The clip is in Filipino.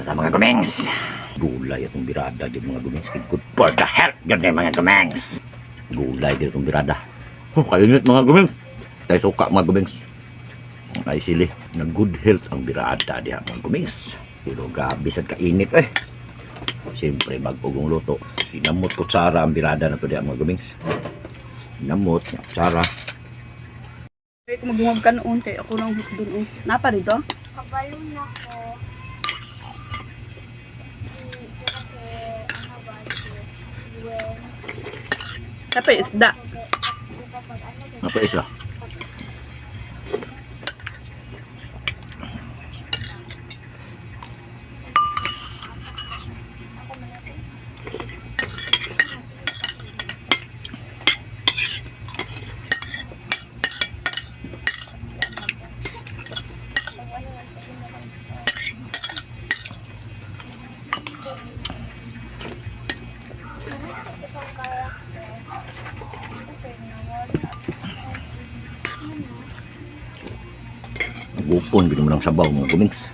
sa mga gumengs. Gulay atong birada yung mga gumengs. Good for the health yun mga gumengs. Gulay din itong birada. Kainit mga gumengs. Tayo suka mga gumengs. Ay sili. Na good health ang birada diha mga gumengs. Pero gabi sad kainit eh. Siyempre magpugong luto. Sinamot kutsara ang birada na to diha mga gumengs. Sinamot, kutsara. Kaya kung magungag ka noon, kaya ako lang doon. Napa dito? Kabalo na ko. Ito kasi, ano ba, when... Kapay isda. Apa isa? Gupon, gini mo ng sabaw mga gumengs.